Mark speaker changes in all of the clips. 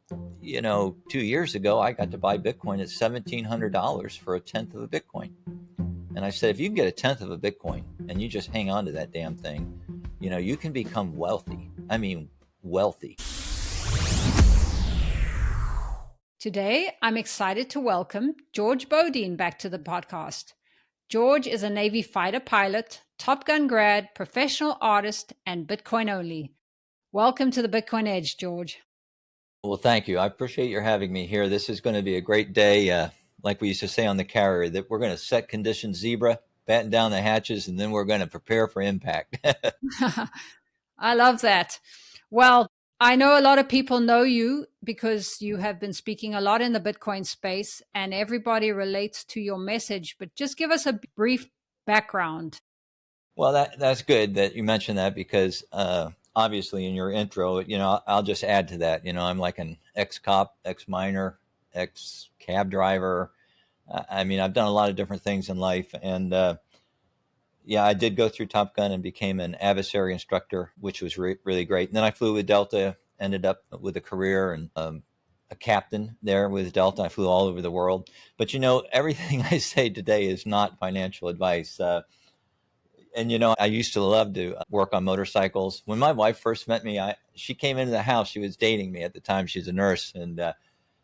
Speaker 1: 2 years ago, I got to buy Bitcoin at $1,700 for a tenth of a Bitcoin. And I said, if you can get a tenth of a Bitcoin and you just hang on to that damn thing, you can become wealthy. I mean, wealthy.
Speaker 2: Today, I'm excited to welcome George Bodine back to the podcast. George is a Navy fighter pilot, Top Gun grad, professional artist, and Bitcoin only. Welcome to the Bitcoin Edge, George.
Speaker 1: Well, thank you. I appreciate your having me here. This is going to be a great day. Like we used to say on the carrier, that we're going to set conditions zebra, batten down the hatches, and then we're going to prepare for impact.
Speaker 2: I love that. Well, I know a lot of people know you because you have been speaking a lot in the Bitcoin space and everybody relates to your message, but just give us a brief background.
Speaker 1: Well, that's good that you mentioned that because obviously in your intro, I'll just add to that. I'm like an ex-cop, ex-miner, ex-cab driver. I mean, I've done a lot of different things in life, and yeah, I did go through Top Gun and became an adversary instructor, which was really great. And then I flew with Delta, ended up with a career and a captain there with Delta. I flew all over the world. But everything I say today is not financial advice. And I used to love to work on motorcycles. When my wife first met me, she came into the house. She was dating me at the time. She's a nurse, and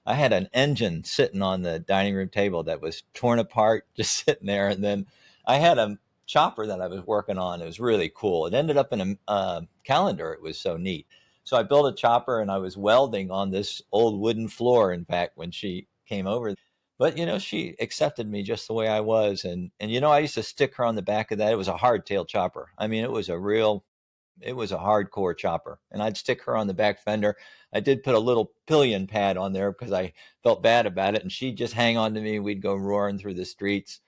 Speaker 1: I had an engine sitting on the dining room table that was torn apart, just sitting there. And then I had a chopper that I was working on. It was really cool. It ended up in a calendar. It was so neat. So I built a chopper, and I was welding on this old wooden floor, in fact, when she came over. But she accepted me just the way I was, and I used to stick her on the back of that. It was a hardtail chopper. I mean, it was a hardcore chopper, and I'd stick her on the back fender. I did put a little pillion pad on there because I felt bad about it, and she'd just hang on to me. We'd go roaring through the streets.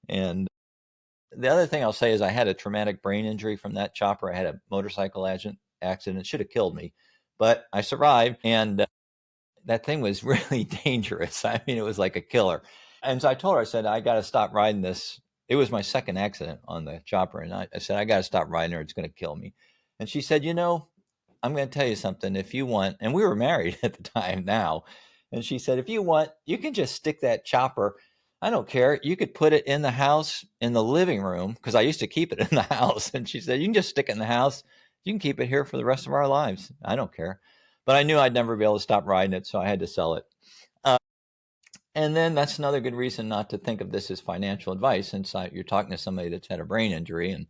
Speaker 1: And the other thing I'll say is I had a traumatic brain injury from that chopper. I had a motorcycle accident. It should have killed me, but I survived, and that thing was really dangerous. I mean, it was like a killer. And so I told her, I said, I got to stop riding this. It was my second accident on the chopper. And I said, I got to stop riding her. It's going to kill me. And she said, I'm going to tell you something. If you want, and we were married at the time now. And she said, if you want, you can just stick that chopper. I don't care. You could put it in the house, in the living room, because I used to keep it in the house. And she said, you can just stick it in the house. You can keep it here for the rest of our lives. I don't care. But I knew I'd never be able to stop riding it, so I had to sell it. Uh, and then that's another good reason not to think of this as financial advice, since you're talking to somebody that's had a brain injury. And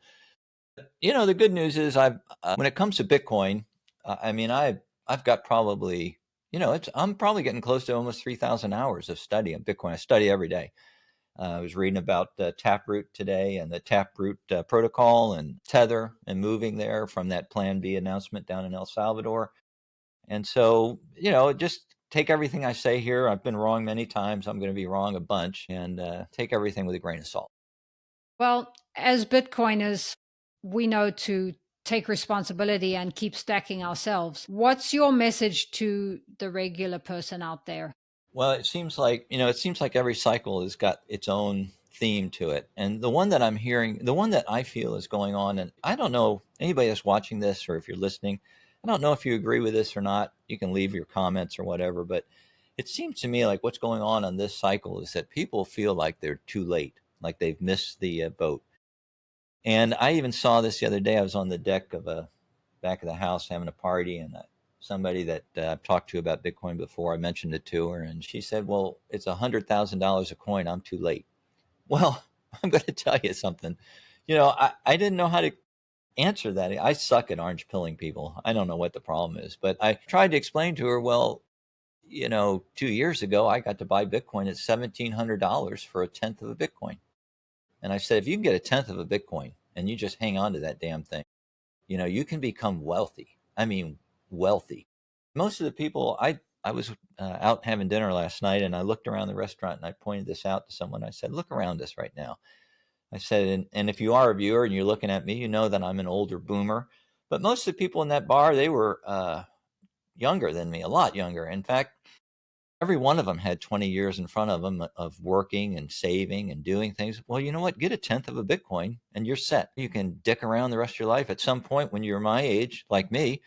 Speaker 1: the good news is, when it comes to Bitcoin, I mean, I've got probably, I'm probably getting close to almost 3,000 hours of study on Bitcoin. I study every day. I was reading about Taproot today and the Taproot protocol and Tether and moving there from that Plan B announcement down in El Salvador. And so, just take everything I say here. I've been wrong many times. I'm going to be wrong a bunch, and take everything with a grain of salt.
Speaker 2: Well, as Bitcoiners, we know to take responsibility and keep stacking ourselves. What's your message to the regular person out there?
Speaker 1: Well, it seems like every cycle has got its own theme to it. And the one that I'm hearing, the one that I feel is going on, and I don't know anybody that's watching this or if you're listening, I don't know if you agree with this or not. You can leave your comments or whatever, but it seems to me like what's going on this cycle is that people feel like they're too late, like they've missed the boat. And I even saw this the other day. I was on the deck of a back of the house having a party, and somebody that I've talked to about Bitcoin before, I mentioned it to her, and she said, "Well, it's $100,000 a coin. I'm too late." Well, I'm going to tell you something. I didn't know how to answer that. I suck at orange pilling people. I don't know what the problem is, but I tried to explain to her, well, 2 years ago, I got to buy Bitcoin at $1,700 for a tenth of a Bitcoin. And I said, if you can get a tenth of a Bitcoin and you just hang on to that damn thing, you can become wealthy. I mean, wealthy. Most of the people, I was out having dinner last night, and I looked around the restaurant and I pointed this out to someone. I said, look around us right now. I said, and if you are a viewer and you're looking at me, you know that I'm an older boomer. But most of the people in that bar, they were younger than me, a lot younger. In fact, every one of them had 20 years in front of them of working and saving and doing things. Well, you know what? Get a tenth of a Bitcoin and you're set. You can dick around the rest of your life. At some point when you're my age, like me,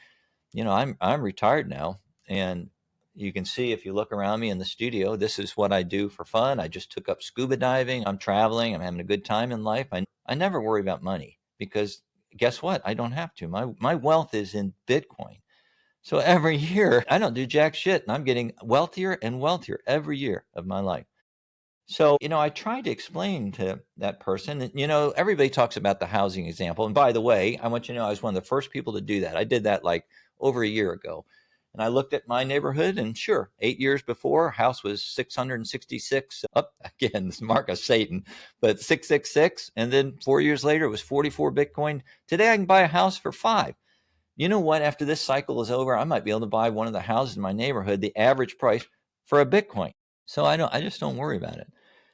Speaker 1: I'm retired now, and You can see if you look around me in the studio, this is what I do for fun. I just took up scuba diving. I'm traveling. I'm having a good time in life. I never worry about money because guess what? I don't have to. My wealth is in Bitcoin. So every year I don't do jack shit and I'm getting wealthier and wealthier every year of my life. So, I tried to explain to that person, everybody talks about the housing example. And by the way, I want you to know I was one of the first people to do that. I did that like over a year ago. And I looked at my neighborhood and sure, 8 years before, house was 666 up again, this mark of Satan, but 666. And then 4 years later, it was 44 Bitcoin. Today I can buy a house for 5. You know what? After this cycle is over, I might be able to buy one of the houses in my neighborhood, the average price for a Bitcoin. So I just don't worry about it.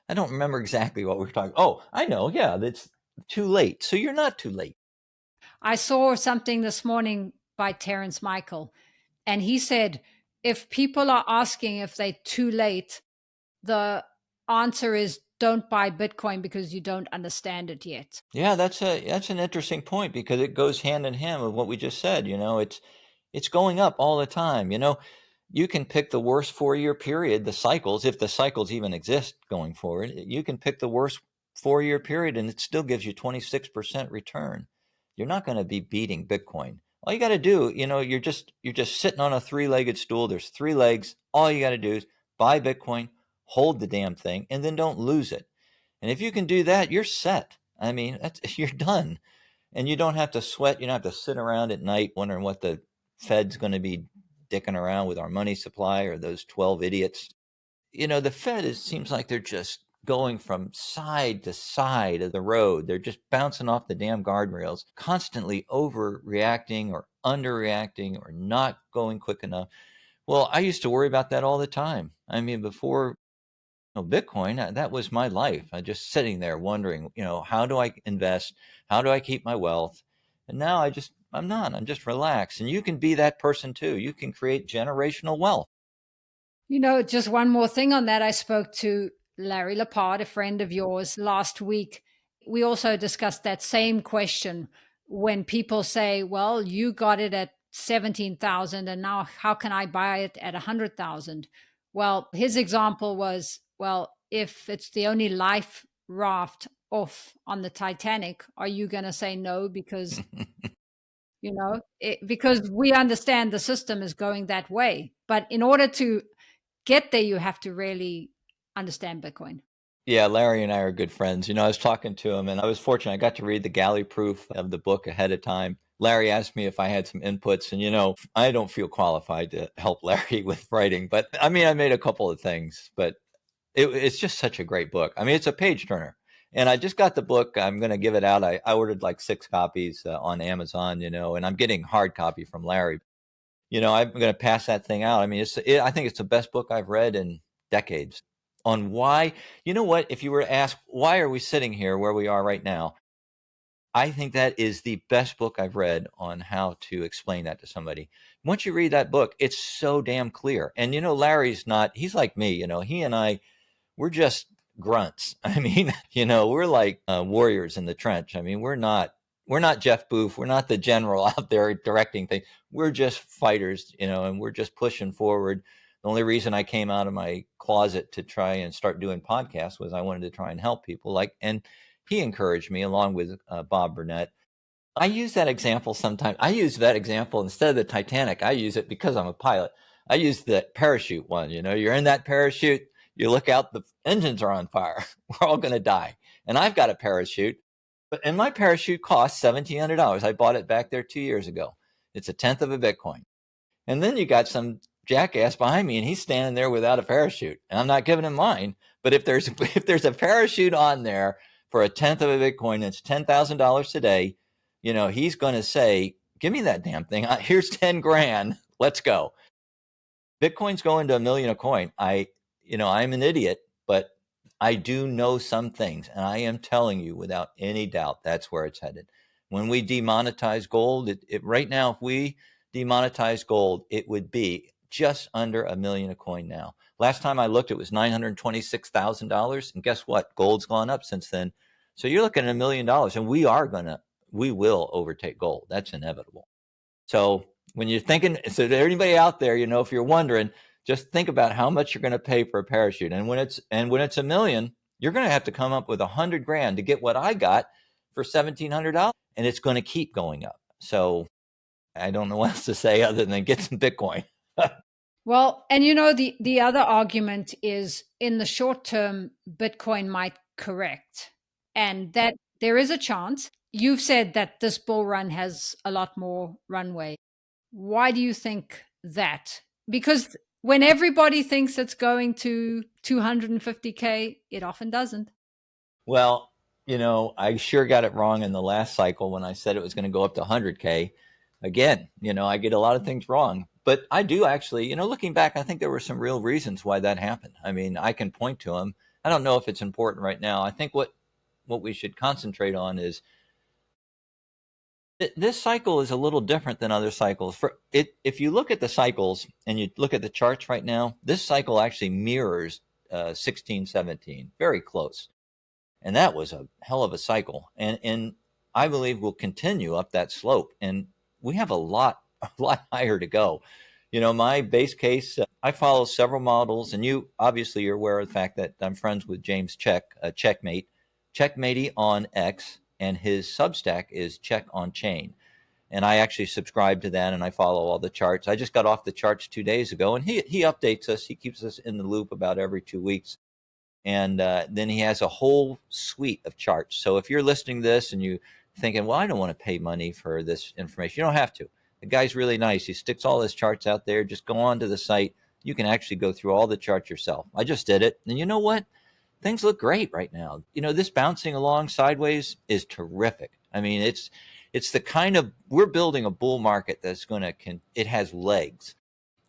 Speaker 1: I don't remember exactly what we were talking. Oh, I know. Yeah, that's too late. So you're not too late.
Speaker 2: I saw something this morning by Terrence Michael, and he said if people are asking if they're too late, the answer is don't buy Bitcoin because you don't understand it yet.
Speaker 1: Yeah, that's an interesting point because it goes hand in hand with what we just said. It's going up all the time. You can pick the worst 4 year period, the cycles, if the cycles even exist going forward. You can pick the worst 4 year period and it still gives you 26% return. You're not going to be beating Bitcoin. All you got to do, you're just sitting on a three-legged stool. There's three legs. All you got to do is buy Bitcoin, hold the damn thing, and then don't lose it. And if you can do that, you're set. I mean, you're done. And you don't have to sweat. You don't have to sit around at night wondering what the Fed's going to be dicking around with our money supply or those 12 idiots. The Fed seems like they're just going from side to side of the road. They're just bouncing off the damn guardrails, constantly overreacting or underreacting or not going quick enough. Well, I used to worry about that all the time. I mean, before Bitcoin, that was my life. I just sitting there wondering, how do I invest? How do I keep my wealth? And now I'm not. I'm just relaxed. And you can be that person too. You can create generational wealth.
Speaker 2: Just one more thing on that. I spoke to Larry Lepard, a friend of yours, last week. We also discussed that same question when people say, well, you got it at 17,000 and now how can I buy it at 100,000? Well, his example was, well, if it's the only life raft off on the Titanic, are you going to say no because because we understand the system is going that way. But in order to get there, you have to really understand Bitcoin.
Speaker 1: Yeah, Larry and I are good friends. I was talking to him and I was fortunate. I got to read the galley proof of the book ahead of time. Larry asked me if I had some inputs, and I don't feel qualified to help Larry with writing, but I mean, I made a couple of things, but it's just such a great book. I mean, it's a page turner. And I just got the book. I'm going to give it out. I ordered like 6 copies on Amazon, and I'm getting hard copy from Larry. I'm going to pass that thing out. I mean, I think it's the best book I've read in decades on why. You know what? If you were to ask, why are we sitting here where we are right now? I think that is the best book I've read on how to explain that to somebody. Once you read that book, it's so damn clear. And, Larry's he's like me, he and I, we're just grunts. I mean, we're like warriors in the trench. I mean, we're not Jeff Booth. We're not the general out there directing things. We're just fighters, and we're just pushing forward. The only reason I came out of my closet to try and start doing podcasts was I wanted to try and help people. And he encouraged me along with Bob Burnett. I use that example sometimes. I use that example instead of the Titanic. I use it because I'm a pilot. I use the parachute one. You're in that parachute. You look out, the engines are on fire. We're all going to die. And I've got a parachute, and my parachute costs $1,700. I bought it back there 2 years ago. It's a tenth of a Bitcoin. And then you got some jackass behind me, and he's standing there without a parachute. And I'm not giving him mine. But if there's a parachute on there for a tenth of a Bitcoin, it's $10,000 today. He's going to say, "Give me that damn thing. Here's 10 grand. Let's go." Bitcoin's going to $1 million a coin. I'm an idiot, but I do know some things, and I am telling you without any doubt that's where it's headed. When we demonetize gold, right now, if we demonetize gold, it would be just under $1 million a coin now. Last time I looked, it was $926,000, and guess what? Gold's gone up since then. So you're looking at $1 million, and we will overtake gold. That's inevitable. So when you're thinking, so to anybody out there, if you're wondering, Just think about how much you're going to pay for a parachute. And when it's $1 million, you're going to have to come up with $100,000 to get what I got for $1,700. And it's going to keep going up. So I don't know what else to say other than get some Bitcoin.
Speaker 2: Well, and the other argument is in the short term, Bitcoin might correct, and that there is a chance. You've said that this bull run has a lot more runway. Why do you think that? Because when everybody thinks it's going to 250K, it often doesn't.
Speaker 1: Well, I sure got it wrong in the last cycle when I said it was going to go up to 100K. Again, I get a lot of things wrong. But I do actually, looking back, I think there were some real reasons why that happened. I mean, I can point to them. I don't know if it's important right now. I think what we should concentrate on is this cycle is a little different than other cycles. If you look at the cycles and you look at the charts right now, this cycle actually mirrors 16, 17, very close. And that was a hell of a cycle. And I believe we'll continue up that slope. And we have a lot higher to go. My base case, I follow several models, and obviously you're aware of the fact that I'm friends with James Checkmatey on X, and his Substack is Check on Chain. And I actually subscribe to that, and I follow all the charts. I just got off the charts 2 days ago, and he updates us. He keeps us in the loop about every 2 weeks. And then he has a whole suite of charts. So if you're listening to this and you thinking, well, I don't want to pay money for this information, you don't have to. The guy's really nice. He sticks all his charts out there. Just go on to the site. You can actually go through all the charts yourself. I just did it. And you know what? Things look great right now. This bouncing along sideways is terrific. I mean, it's the kind of, we're building a bull market that's it has legs.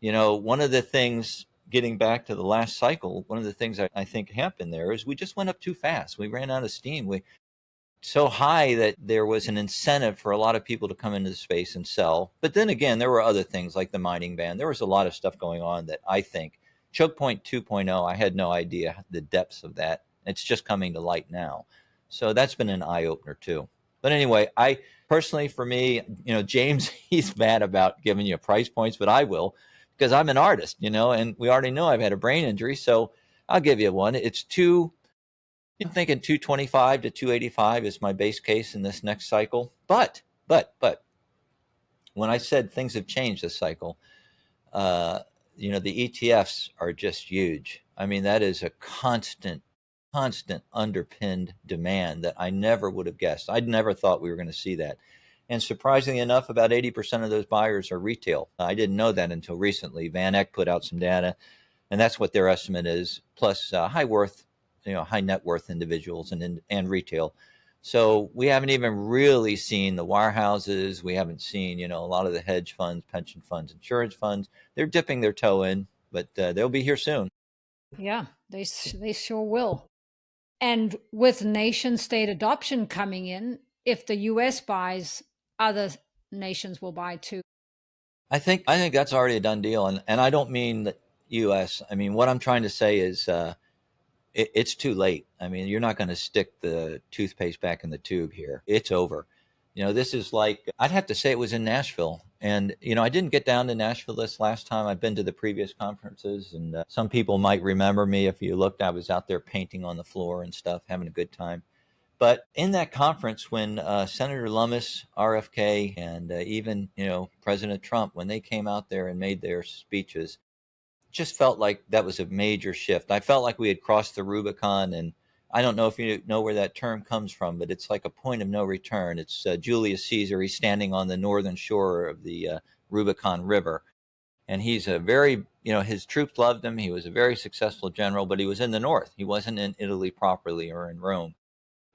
Speaker 1: One of the things, getting back to the last cycle, one of the things I think happened there is we just went up too fast. We ran out of steam. So high that there was an incentive for a lot of people to come into the space and sell. But then again, there were other things like the mining ban. There was a lot of stuff going on that I think choke point 2.0, I had no idea the depths of that. It's just coming to light now. So that's been an eye opener too. But anyway, I personally, for me, James, he's mad about giving you price points, but I will, because I'm an artist, and we already know I've had a brain injury. So I'll give you one. I'm thinking 225 to 285 is my base case in this next cycle. But when I said things have changed this cycle, the ETFs are just huge. I mean, that is a constant underpinned demand that I never would have guessed. I'd never thought we were going to see that. And surprisingly enough, about 80% of those buyers are retail. I didn't know that until recently. Van Eck put out some data, and that's what their estimate is, plus high net worth individuals and retail. So we haven't even really seen the wirehouses. We haven't seen, a lot of the hedge funds, pension funds, insurance funds. They're dipping their toe in, but they'll be here soon.
Speaker 2: Yeah, they sure will. And with nation state adoption coming in, if the US buys, other nations will buy too.
Speaker 1: I think that's already a done deal. And I don't mean the US. I mean, what I'm trying to say is it's too late. I mean, you're not going to stick the toothpaste back in the tube here. It's over. This is like, I'd have to say it was in Nashville. And, I didn't get down to Nashville this last time. I've been to the previous conferences, and some people might remember me. If you looked, I was out there painting on the floor and stuff, having a good time. But in that conference, when Senator Lummis, RFK, and even, President Trump, when they came out there and made their speeches, just felt like that was a major shift. I felt like we had crossed the Rubicon, and I don't know if you know where that term comes from, but it's like a point of no return. It's Julius Caesar. He's standing on the northern shore of the Rubicon River, and he's a very, his troops loved him. He was a very successful general, but he was in the north. He wasn't in Italy properly or in Rome.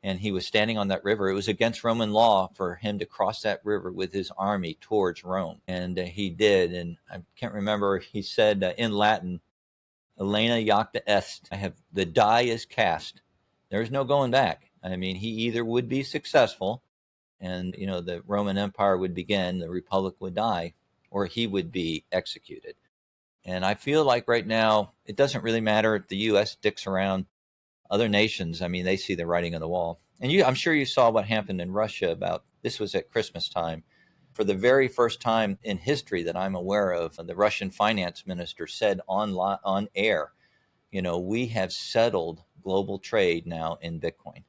Speaker 1: And he was standing on that river. It was against Roman law for him to cross that river with his army towards Rome. And he did. And I can't remember, he said in Latin, Elena jacta est. The die is cast. There's no going back. I mean, he either would be successful and, the Roman Empire would begin, the Republic would die, or he would be executed. And I feel like right now, it doesn't really matter if the U.S. sticks around. Other nations, I mean, they see the writing on the wall. And I'm sure you saw what happened in Russia this was at Christmas time. For the very first time in history that I'm aware of, the Russian finance minister said on air, we have settled global trade now in Bitcoin.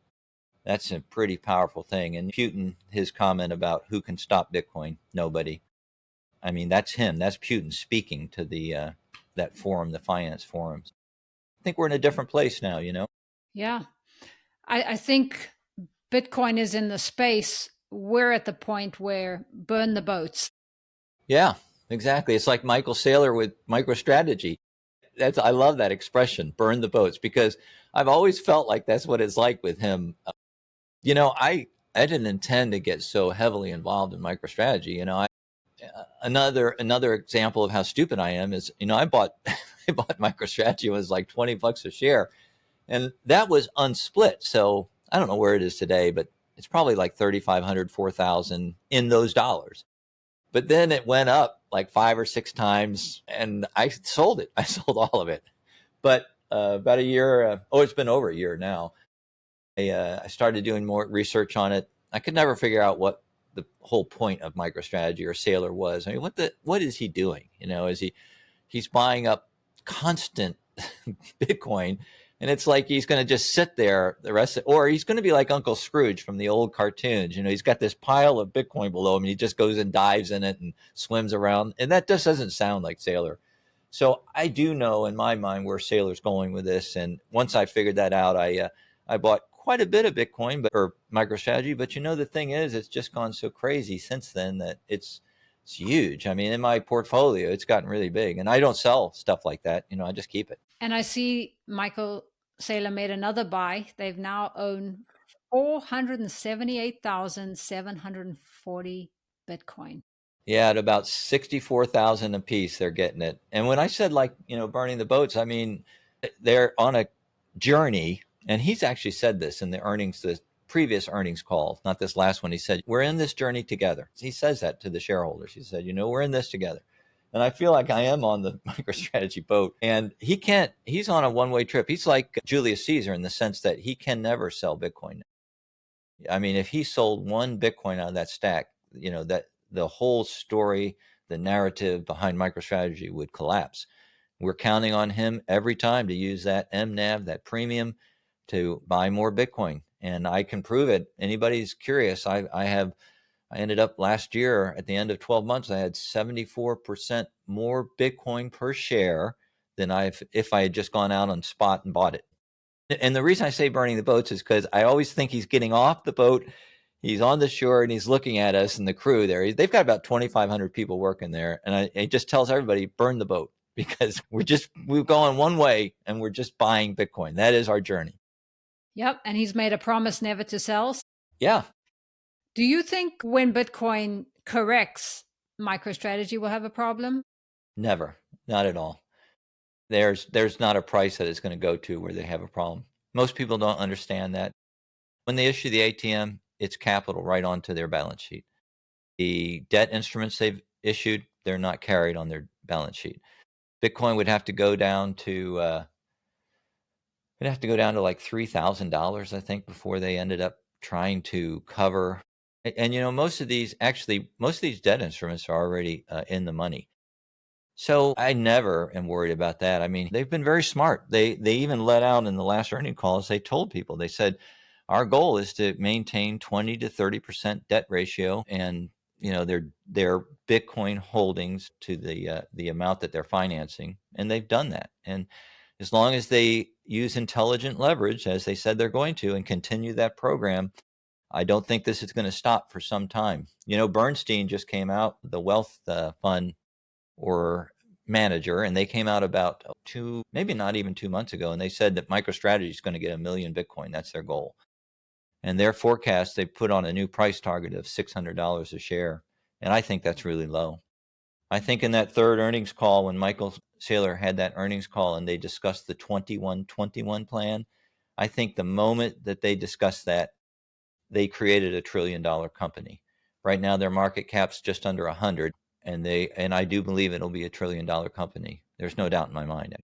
Speaker 1: That's a pretty powerful thing. And Putin, his comment about who can stop Bitcoin, nobody. I mean, that's him. That's Putin speaking to that forum, the finance forums. I think we're in a different place now,
Speaker 2: Yeah. I think Bitcoin is in the space. We're at the point where burn the boats.
Speaker 1: Yeah, exactly. It's like Michael Saylor with MicroStrategy. I love that expression, burn the boats, because I've always felt like that's what it's like with him. I didn't intend to get so heavily involved in MicroStrategy. Another example of how stupid I am is, I bought I bought MicroStrategy. It was like $20 a share, and that was unsplit. So I don't know where it is today, but it's probably like 3,500, 4,000 in those dollars. But then it went up like 5 or 6 times, and I sold it. I sold all of it. But about a year, it's been over a year now. I started doing more research on it. I could never figure out what the whole point of MicroStrategy or Saylor was. I mean, what is he doing? Is he's buying up constant Bitcoin, and it's like he's going to just sit there the rest or he's going to be like Uncle Scrooge from the old cartoons. He's got this pile of Bitcoin below him, and he just goes and dives in it and swims around, and that just doesn't sound like Saylor. So I do know in my mind where Saylor's going with this, and once I figured that out, I bought quite a bit of Bitcoin or MicroStrategy. But the thing is, it's just gone so crazy since then that it's huge. I mean, in my portfolio, it's gotten really big, and I don't sell stuff like that. I just keep it.
Speaker 2: And I see Michael Saylor made another buy. They've now owned 478,740 Bitcoin.
Speaker 1: Yeah, at about 64,000 a piece, they're getting it. And when I said burning the boats, I mean they're on a journey. And he's actually said this in the previous earnings call, not this last one. He said, we're in this journey together. He says that to the shareholders. He said, we're in this together. And I feel like I am on the MicroStrategy boat. And he's on a one-way trip. He's like Julius Caesar in the sense that he can never sell Bitcoin. I mean, if he sold one Bitcoin out of that stack, that the whole story, the narrative behind MicroStrategy would collapse. We're counting on him every time to use that MNAV, that premium, to buy more Bitcoin. And I can prove it. Anybody's curious. I ended up last year at the end of 12 months, I had 74% more Bitcoin per share than if I had just gone out on spot and bought it. And the reason I say burning the boats is because I always think he's getting off the boat. He's on the shore and he's looking at us and the crew there. They've got about 2,500 people working there. And it just tells everybody, burn the boat, because we're going one way and we're just buying Bitcoin. That is our journey.
Speaker 2: Yep. And he's made a promise never to sell.
Speaker 1: Yeah.
Speaker 2: Do you think when Bitcoin corrects, MicroStrategy will have a problem?
Speaker 1: Never. Not at all. There's not a price that it's going to go to where they have a problem. Most people don't understand that. When they issue the ATM, it's capital right onto their balance sheet. The debt instruments they've issued, they're not carried on their balance sheet. Bitcoin would have to go down to like $3,000, I think, before they ended up trying to cover. And most of these debt instruments are already in the money. So I never am worried about that. I mean, they've been very smart. They even let out in the last earnings calls. They told people, they said, our goal is to maintain 20 to 30% debt ratio, and their Bitcoin holdings to the amount that they're financing, and they've done that. And as long as they use intelligent leverage, as they said they're going to, and continue that program, I don't think this is going to stop for some time. Bernstein just came out, the wealth fund or manager, and they came out about maybe not even 2 months ago, and they said that MicroStrategy is going to get 1 million Bitcoin. That's their goal. And their forecast, they put on a new price target of $600 a share. And I think that's really low. I think in that third earnings call, when Michael Saylor had that earnings call and they discussed the 21-21 plan, I think the moment that they discussed that, they created $1 trillion company. Right now, their market cap's just under 100, and I do believe it'll be $1 trillion company. There's no doubt in my mind.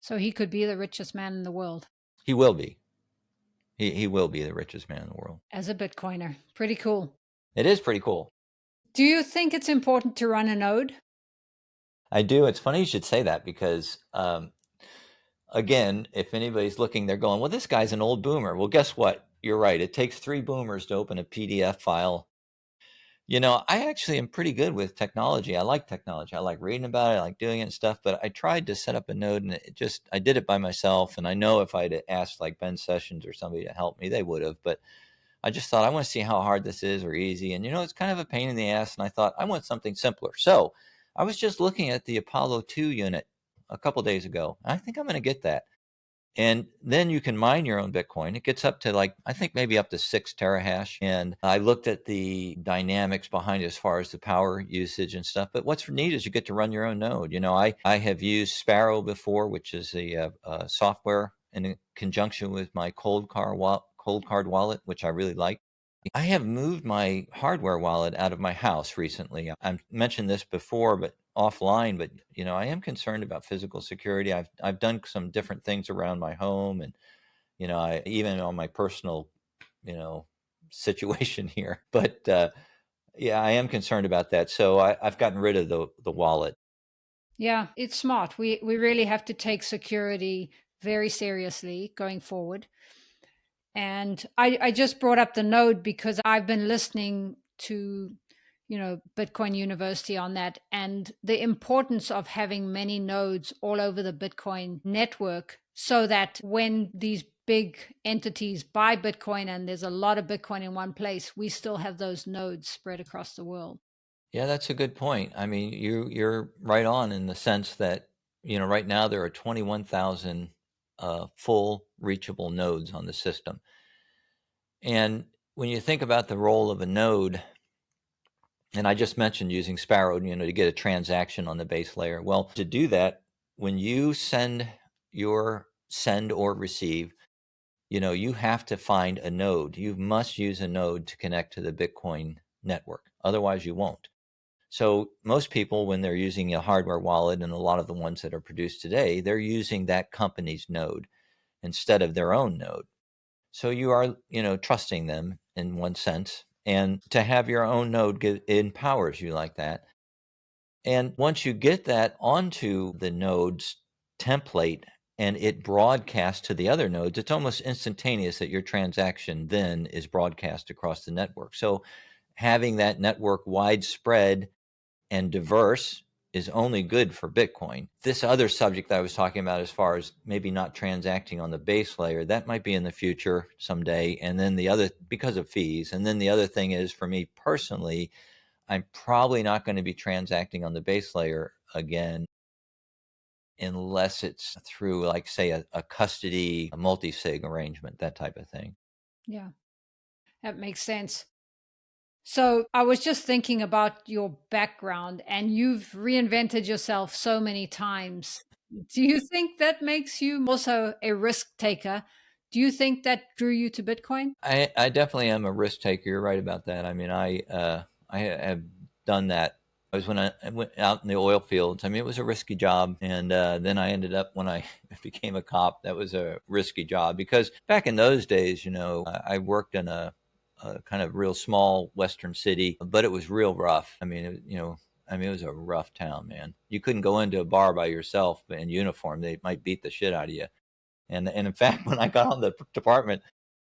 Speaker 2: So he could be the richest man in the world.
Speaker 1: He will be. He will be the richest man in the world.
Speaker 2: As a Bitcoiner. Pretty cool.
Speaker 1: It is pretty cool.
Speaker 2: Do you think it's important to run a node?
Speaker 1: I do. It's funny you should say that because, again, if anybody's looking, they're going, well, this guy's an old boomer. Well, guess what? You're right. It takes 3 boomers to open a PDF file. I actually am pretty good with technology. I like technology. I like reading about it. I like doing it and stuff. But I tried to set up a node and I did it by myself. And I know if I'd asked like Ben Sessions or somebody to help me, they would have. But I just thought, I want to see how hard this is or easy. And, it's kind of a pain in the ass. And I thought, I want something simpler. So I was just looking at the Apollo 2 unit a couple days ago. I think I'm going to get that. And then you can mine your own Bitcoin. It gets up to I think maybe up to 6 terahash. And I looked at the dynamics behind it as far as the power usage and stuff. But what's neat is you get to run your own node. I have used Sparrow before, which is a software in conjunction with my cold card wallet, which I really like. I have moved my hardware wallet out of my house recently. I mentioned this before, but offline, but I am concerned about physical security. I've done some different things around my home, and I even on my personal, you know, situation here. But yeah, I am concerned about that. So I've gotten rid of the wallet.
Speaker 2: Yeah, it's smart. We really have to take security very seriously going forward. And I just brought up the node because I've been listening to, Bitcoin University on that and the importance of having many nodes all over the Bitcoin network so that when these big entities buy Bitcoin and there's a lot of Bitcoin in one place, we still have those nodes spread across the world.
Speaker 1: Yeah, that's a good point. I mean, you're right on in the sense that right now there are 21,000 full reachable nodes on the system. And when you think about the role of a node, and I just mentioned using Sparrow, to get a transaction on the base layer. Well, to do that, when you send or receive, you have to find a node. You must use a node to connect to the Bitcoin network. Otherwise, you won't. So most people, when they're using a hardware wallet, and a lot of the ones that are produced today, they're using that company's node instead of their own node. So you are, trusting them in one sense. And to have your own node empowers you like that. And once you get that onto the node's template and it broadcasts to the other nodes, it's almost instantaneous that your transaction then is broadcast across the network. So having that network widespread and diverse is only good for Bitcoin. This other subject that I was talking about, as far as maybe not transacting on the base layer, that might be in the future someday. And then the other, because of fees. And then the other thing is, for me personally, I'm probably not going to be transacting on the base layer again unless it's through, like, say, a custody, a multi-sig arrangement, that type of thing.
Speaker 2: Yeah, that makes sense. So I was just thinking about your background and you've reinvented yourself so many times. Do you think that makes you also a risk taker? Do you think that drew you to Bitcoin?
Speaker 1: I definitely am a risk taker. You're right about that. I mean, I have done that. I was when I went out in the oil fields. I mean, it was a risky job, and then I ended up when I became a cop. That was a risky job because back in those days, I worked in a kind of real small western city, but it was real rough. I mean, it was a rough town, man. You couldn't go into a bar by yourself in uniform; they might beat the shit out of you. And in fact, when I got on the department,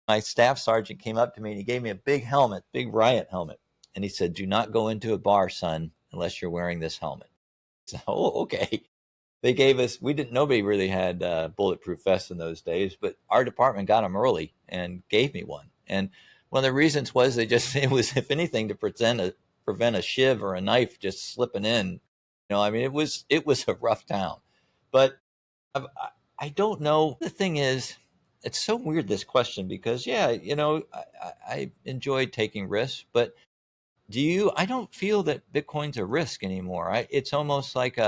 Speaker 1: my staff sergeant came up to me and he gave me a big helmet, big riot helmet. And he said, "Do not go into a bar, son, unless you're wearing this helmet." So, oh, okay. They gave us, nobody really had bulletproof vests in those days, but our department got them early and gave me one. And one of the reasons was it was, if anything, to prevent a shiv or a knife just slipping in. I mean, it was a rough town. But I, I don't know. The thing is, it's so weird, this question, because yeah, I enjoy taking risks, but I don't feel that Bitcoin's a risk anymore. It's almost like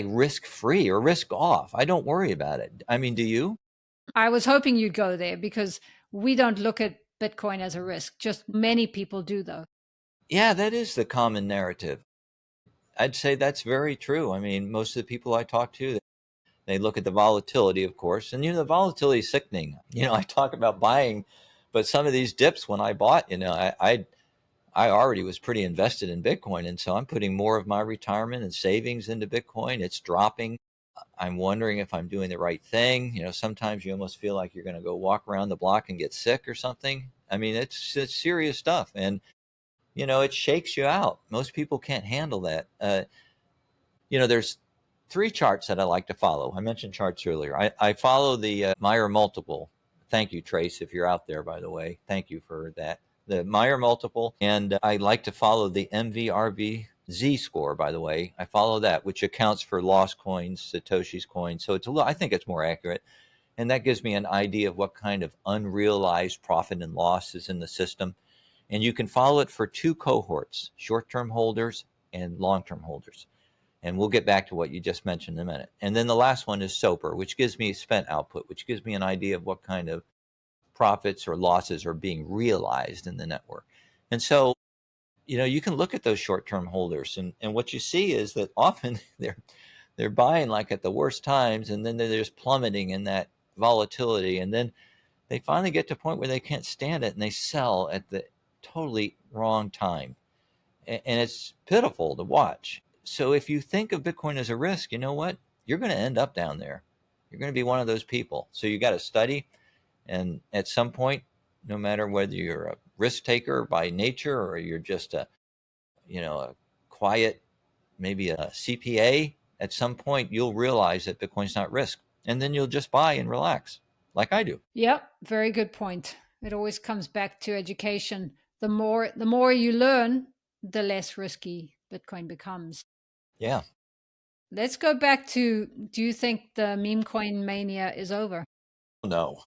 Speaker 1: risk free or risk off. I don't worry about it. I mean, do you?
Speaker 2: I was hoping you'd go there because we don't look at Bitcoin as a risk. Just many people do, though.
Speaker 1: Yeah, that is the common narrative. I'd say that's very true. I mean, most of the people I talk to, they look at the volatility, of course, and the volatility is sickening. I talk about buying, but some of these dips when I bought, I already was pretty invested in Bitcoin. And so I'm putting more of my retirement and savings into Bitcoin. It's dropping. I'm wondering if I'm doing the right thing. Sometimes you almost feel like you're going to go walk around the block and get sick or something. I mean, it's serious stuff. And, it shakes you out. Most people can't handle that. There's three charts that I like to follow. I mentioned charts earlier. I follow the Meyer multiple. Thank you, Trace, if you're out there, by the way. Thank you for that. The Meyer multiple. And I like to follow the MVRV Z score, by the way. I follow that, which accounts for lost coins, Satoshi's coins. So I think it's more accurate. And that gives me an idea of what kind of unrealized profit and loss is in the system. And you can follow it for two cohorts, short-term holders and long-term holders. And we'll get back to what you just mentioned in a minute. And then the last one is SOPR, which gives me spent output, which gives me an idea of what kind of profits or losses are being realized in the network. And so, you can look at those short-term holders, and what you see is that often they're buying like at the worst times, and then they're just plummeting in that volatility. And then they finally get to a point where they can't stand it and they sell at the totally wrong time. And it's pitiful to watch. So if you think of Bitcoin as a risk, you know what? You're going to end up down there. You're going to be one of those people. So you got to study. And at some point, no matter whether you're a risk taker by nature or you're just a quiet, maybe a CPA, at some point you'll realize that Bitcoin's not risk. And then you'll just buy and relax like I do.
Speaker 2: Yep, very good point. It always comes back to education. The more you learn, the less risky Bitcoin becomes.
Speaker 1: Yeah.
Speaker 2: Let's go back to, do you think the meme coin mania is over?
Speaker 1: No,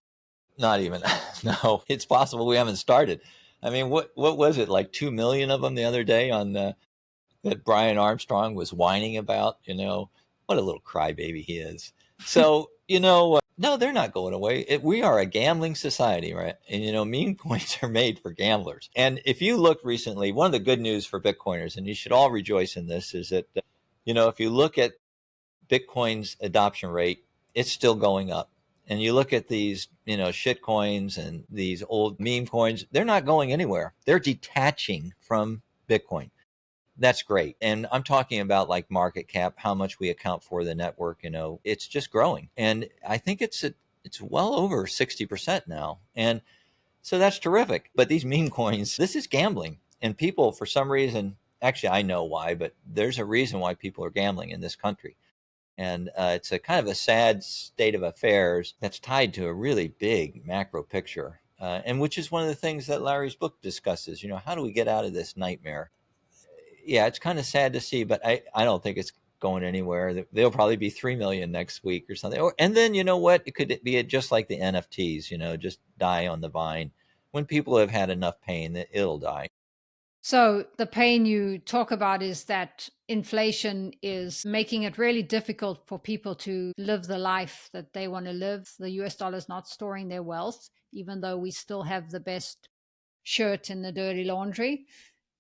Speaker 1: not even. No, it's possible we haven't started. I mean, what was it, like 2 million of them the other day on that Brian Armstrong was whining about? What a little crybaby he is. So, no, they're not going away. We are a gambling society, right? And, meme coins are made for gamblers. And if you look recently, one of the good news for Bitcoiners, and you should all rejoice in this, is that, if you look at Bitcoin's adoption rate, it's still going up. And you look at these, shit coins and these old meme coins, they're not going anywhere. They're detaching from Bitcoin. That's great. And I'm talking about like market cap, how much we account for the network, it's just growing. And I think it's well over 60% now. And so that's terrific. But these meme coins, this is gambling. And people, for some reason, actually, I know why, but there's a reason why people are gambling in this country. And it's a kind of a sad state of affairs that's tied to a really big macro picture. And which is one of the things that Larry's book discusses. How do we get out of this nightmare? Yeah, it's kind of sad to see, but I don't think it's going anywhere. There'll probably be 3 million next week or something. And then, you know what? It could be just like the NFTs, just die on the vine. When people have had enough pain, it'll die.
Speaker 2: So the pain you talk about is that inflation is making it really difficult for people to live the life that they want to live. The US dollar is not storing their wealth, even though we still have the best shirt in the dirty laundry.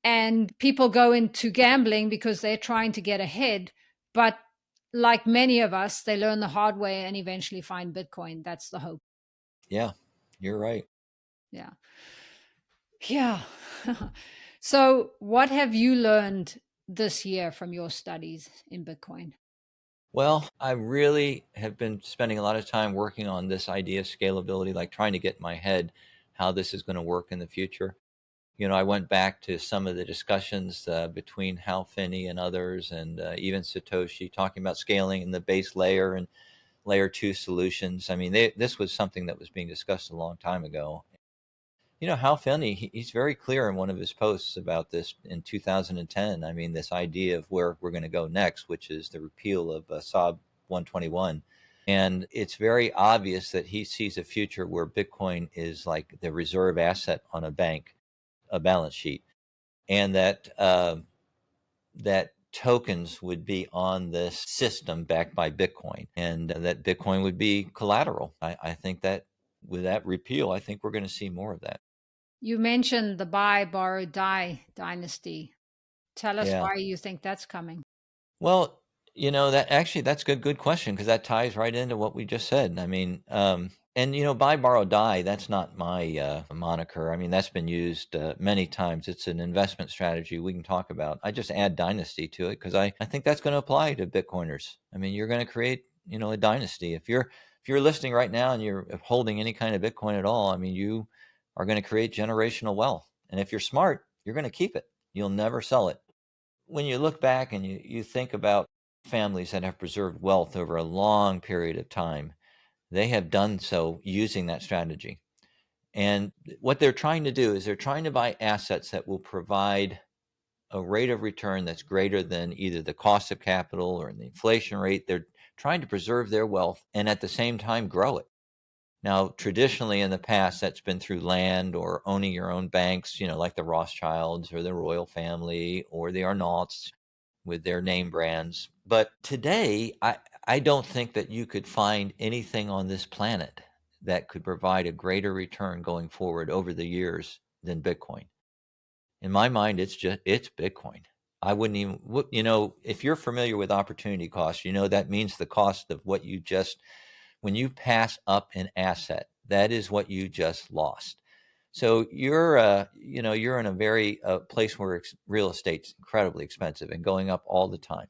Speaker 2: And people go into gambling because they're trying to get ahead. But like many of us, they learn the hard way and eventually find Bitcoin. That's the hope.
Speaker 1: Yeah, you're right.
Speaker 2: Yeah. Yeah. So, what have you learned this year from your studies in Bitcoin?
Speaker 1: Well, I really have been spending a lot of time working on this idea of scalability, like trying to get in my head how this is going to work in the future. I went back to some of the discussions between Hal Finney and others, and even Satoshi, talking about scaling in the base layer and layer two solutions. I mean, this was something that was being discussed a long time ago. Hal Finney, he's very clear in one of his posts about this in 2010. I mean, this idea of where we're going to go next, which is the repeal of SOB 121. And it's very obvious that he sees a future where Bitcoin is like the reserve asset on a balance sheet, and that tokens would be on this system backed by Bitcoin, and that Bitcoin would be collateral. I think that with that repeal, I think we're going to see more of that.
Speaker 2: You mentioned the buy, borrow, die dynasty. Tell us
Speaker 1: Yeah.
Speaker 2: why you think that's coming.
Speaker 1: Well, that's a good question, because that ties right into what we just said. I mean, And, buy, borrow, die, that's not my moniker. I mean, that's been used many times. It's an investment strategy we can talk about. I just add dynasty to it because I think that's going to apply to Bitcoiners. I mean, you're going to create, a dynasty. If you're listening right now and you're holding any kind of Bitcoin at all, I mean, you are going to create generational wealth. And if you're smart, you're going to keep it. You'll never sell it. When you look back and you think about families that have preserved wealth over a long period of time, they have done so using that strategy. And what they're trying to do is they're trying to buy assets that will provide a rate of return that's greater than either the cost of capital or the inflation rate. They're trying to preserve their wealth and at the same time grow it. Now, traditionally in the past, that's been through land or owning your own banks, like the Rothschilds or the royal family or the Arnauts with their name brands. But today, I don't think that you could find anything on this planet that could provide a greater return going forward over the years than Bitcoin. In my mind, it's Bitcoin. I wouldn't even, if you're familiar with opportunity cost, that means the cost of what when you pass up an asset, that is what you just lost. So you're in a very place where real estate's incredibly expensive and going up all the time.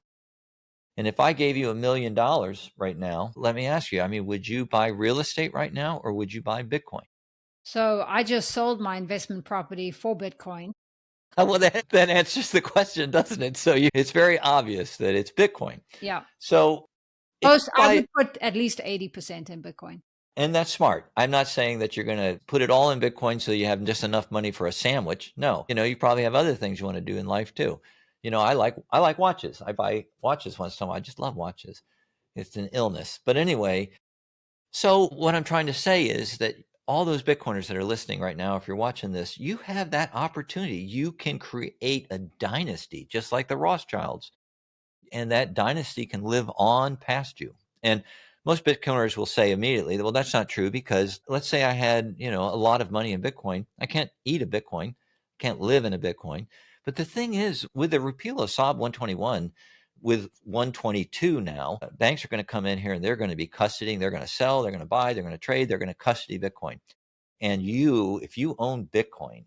Speaker 1: And if I gave you $1 million right now, let me ask you, I mean, would you buy real estate right now or would you buy Bitcoin?
Speaker 2: So I just sold my investment property for Bitcoin.
Speaker 1: Well, that answers the question, doesn't it? So it's very obvious that it's Bitcoin.
Speaker 2: Yeah.
Speaker 1: So if
Speaker 2: Most,
Speaker 1: you
Speaker 2: I
Speaker 1: buy,
Speaker 2: would put at least 80% in Bitcoin.
Speaker 1: and that's smart. I'm not saying that you're going to put it all in Bitcoin so you have just enough money for a sandwich. No, you probably have other things you want to do in life too. I like watches. I buy watches once in a while. I just love watches. It's an illness. But anyway, so what I'm trying to say is that all those Bitcoiners that are listening right now, if you're watching this, you have that opportunity. You can create a dynasty just like the Rothschilds, and that dynasty can live on past you. And most Bitcoiners will say immediately, well, that's not true because let's say I had, a lot of money in Bitcoin. I can't eat a Bitcoin, can't live in a Bitcoin. But the thing is, with the repeal of SOB 121, with 122 now, banks are going to come in here and they're going to be custodying, they're going to sell, they're going to buy, they're going to trade, they're going to custody Bitcoin. And if you own Bitcoin,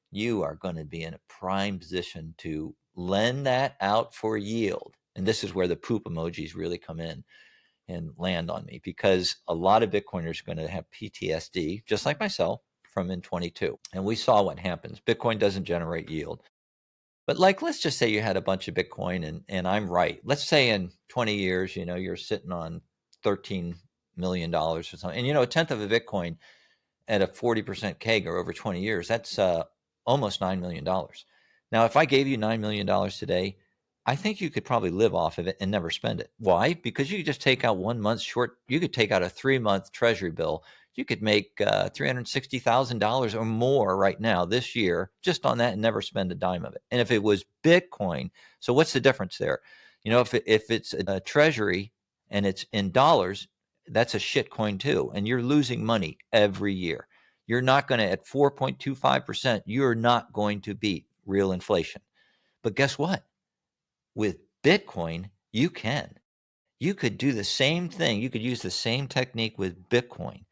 Speaker 1: you are going to be in a prime position to lend that out for yield. And this is where the poop emojis really come in and land on me, because a lot of Bitcoiners are going to have PTSD, just like myself, from in 22. And we saw what happens. Bitcoin doesn't generate yield. But let's just say you had a bunch of Bitcoin and I'm right. Let's say in 20 years, you're sitting on $13 million or something. And, a tenth of a Bitcoin at a 40% CAGR over 20 years, that's almost $9 million. Now, if I gave you $9 million today, I think you could probably live off of it and never spend it. Why? Because you could just take out 1 month you could take out a 3-month treasury bill. You could make $360,000 or more right now this year just on that and never spend a dime of it. And if it was Bitcoin, so what's the difference there? If it's a treasury and it's in dollars, that's a shit coin too. And you're losing money every year. You're not going to, at 4.25%, you're not going to beat real inflation. But guess what? With Bitcoin, you can. You could do the same thing. You could use the same technique with Bitcoin.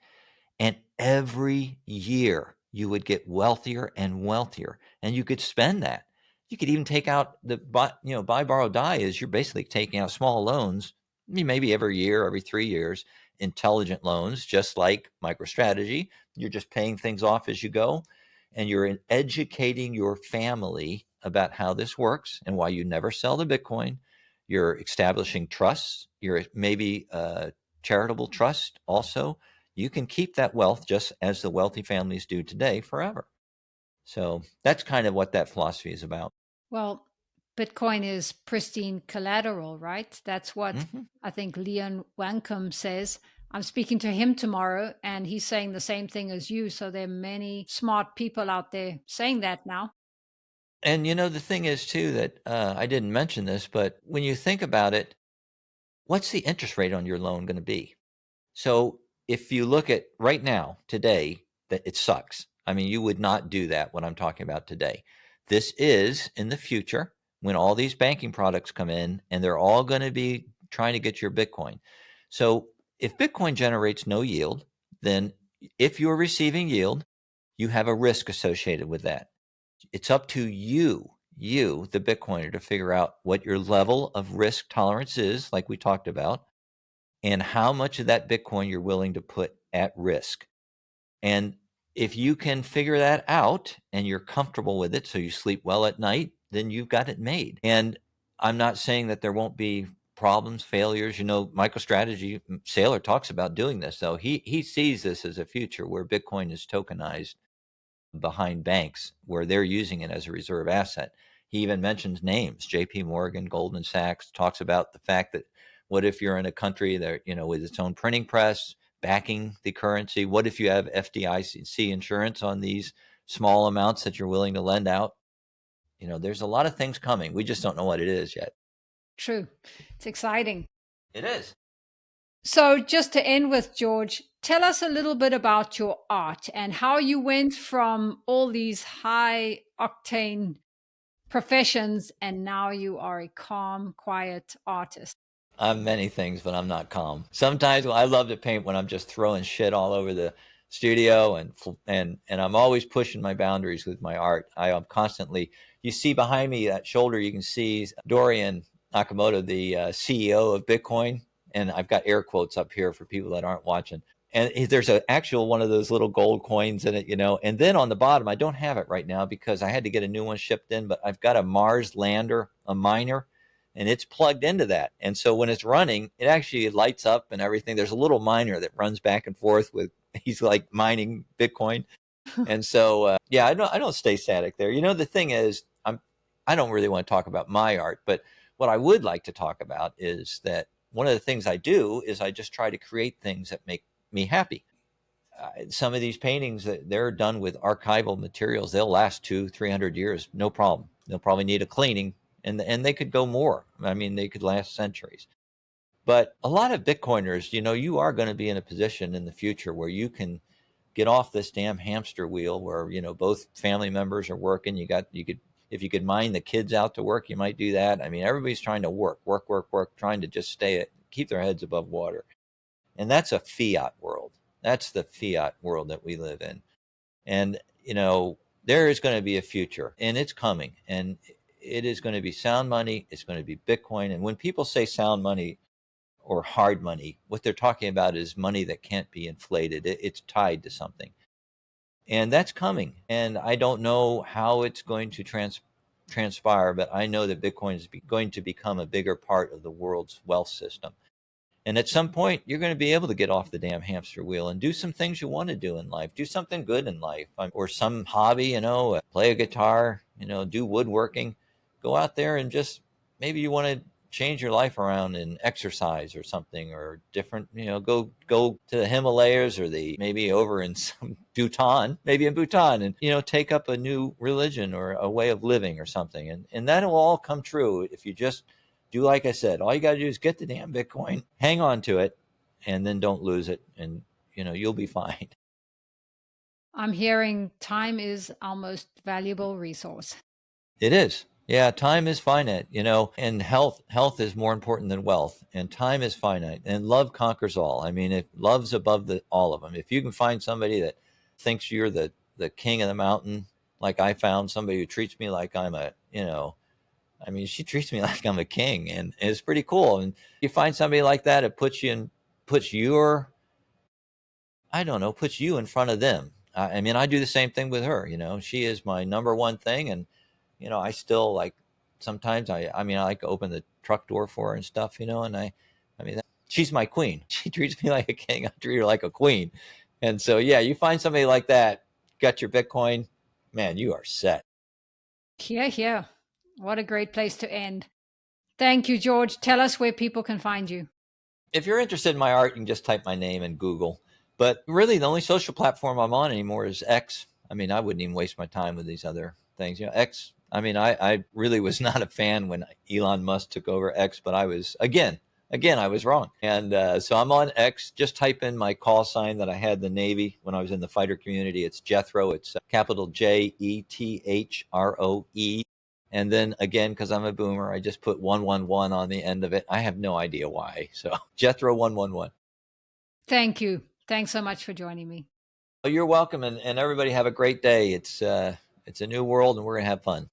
Speaker 1: And every year you would get wealthier and wealthier. And you could spend that. You could even take out buy, borrow, die is you're basically taking out small loans, maybe every year, every 3 years, intelligent loans, just like MicroStrategy. You're just paying things off as you go. And you're educating your family about how this works and why you never sell the Bitcoin. You're establishing trusts. You're maybe charitable trust also. You can keep that wealth just as the wealthy families do today forever. So that's kind of what that philosophy is about.
Speaker 2: Well, Bitcoin is pristine collateral, right? That's what
Speaker 1: Mm-hmm.
Speaker 2: I think Leon Wankum says. I'm speaking to him tomorrow, and he's saying the same thing as you. So there are many smart people out there saying that now.
Speaker 1: And the thing is too that I didn't mention this, but when you think about it, what's the interest rate on your loan going to be? So if you look at right now, today, that it sucks. I mean, you would not do that, what I'm talking about today. This is in the future when all these banking products come in and they're all going to be trying to get your Bitcoin. So if Bitcoin generates no yield, then if you're receiving yield, you have a risk associated with that. It's up to you, the Bitcoiner, to figure out what your level of risk tolerance is, like we talked about, and how much of that Bitcoin you're willing to put at risk. And if you can figure that out and you're comfortable with it, so you sleep well at night, then you've got it made. And I'm not saying that there won't be problems, failures. MicroStrategy, Saylor talks about doing this. So he sees this as a future where Bitcoin is tokenized behind banks, where they're using it as a reserve asset. He even mentions names, JP Morgan, Goldman Sachs, talks about the fact that what if you're in a country that, with its own printing press backing the currency? What if you have FDIC insurance on these small amounts that you're willing to lend out? There's a lot of things coming. We just don't know what it is yet.
Speaker 2: True. It's exciting.
Speaker 1: It is.
Speaker 2: So, just to end with, George, tell us a little bit about your art and how you went from all these high octane professions and now you are a calm, quiet artist.
Speaker 1: I'm many things, but I'm not calm. Sometimes I love to paint when I'm just throwing shit all over the studio, and I'm always pushing my boundaries with my art. I am constantly. You see behind me, that shoulder, you can see Dorian Nakamoto, the CEO of Bitcoin, and I've got air quotes up here for people that aren't watching. And there's an actual one of those little gold coins in it, And then on the bottom, I don't have it right now because I had to get a new one shipped in, but I've got a Mars lander, a miner, and it's plugged into that. And so when it's running, it actually lights up and everything. There's a little miner that runs back and forth with, he's like mining Bitcoin. And so, yeah, I don't stay static there. The thing is, I don't really want to talk about my art, but what I would like to talk about is that one of the things I do is I just try to create things that make me happy. Some of these paintings, that they're done with archival materials, they'll last 200-300 years, no problem. They'll probably need a cleaning, and they could go more. I mean, they could last centuries. But a lot of Bitcoiners, you are going to be in a position in the future where you can get off this damn hamster wheel where, both family members are working. If you could mine the kids out to work, you might do that. I mean, everybody's trying to work, trying to just keep their heads above water. And that's a fiat world. That's the fiat world that we live in. And, there is going to be a future, and it's coming. And it is going to be sound money. It's going to be Bitcoin. And when people say sound money or hard money, what they're talking about is money that can't be inflated. It's tied to something. And that's coming. And I don't know how it's going to transpire, but I know that Bitcoin is going to become a bigger part of the world's wealth system. And at some point, you're going to be able to get off the damn hamster wheel and do some things you want to do in life. Do something good in life, or some hobby, play a guitar, do woodworking. Go out there and just, maybe you want to change your life around and exercise or something, or different, go to the Himalayas, or maybe over in some maybe in Bhutan, and, take up a new religion or a way of living or something. And that will all come true if you just do like I said. All you got to do is get the damn Bitcoin, hang on to it, and then don't lose it, and you'll be fine.
Speaker 2: I'm hearing time is our most valuable resource.
Speaker 1: It is. Yeah, time is finite, and health is more important than wealth, and time is finite, and love conquers all. I mean, if love's above all of them, if you can find somebody that thinks you're the king of the mountain, like I found somebody who treats me like I'm I mean, she treats me like I'm a king, and it's pretty cool. And you find somebody like that, it puts you in front of them. I mean, I do the same thing with her. She is my number one thing, and I still, like, sometimes I mean, I like to open the truck door for her and stuff. And I mean, she's my queen. She treats me like a king. I treat her like a queen. And so, yeah, you find somebody like that, got your Bitcoin, man, you are set.
Speaker 2: Here, here. What a great place to end. Thank you, George. Tell us where people can find you.
Speaker 1: If you're interested in my art, you can just type my name in Google. But really, the only social platform I'm on anymore is X. I mean, I wouldn't even waste my time with these other things. X, I mean, I really was not a fan when Elon Musk took over X, but I was, again, I was wrong. And so I'm on X. Just type in my call sign that I had in the Navy when I was in the fighter community. It's Jethro. It's capital JETHROE. And then again, because I'm a boomer, I just put 111 on the end of it. I have no idea why. So Jethro 111.
Speaker 2: Thank you. Thanks so much for joining me.
Speaker 1: Well, you're welcome, and everybody have a great day. It's a new world, and we're gonna have fun.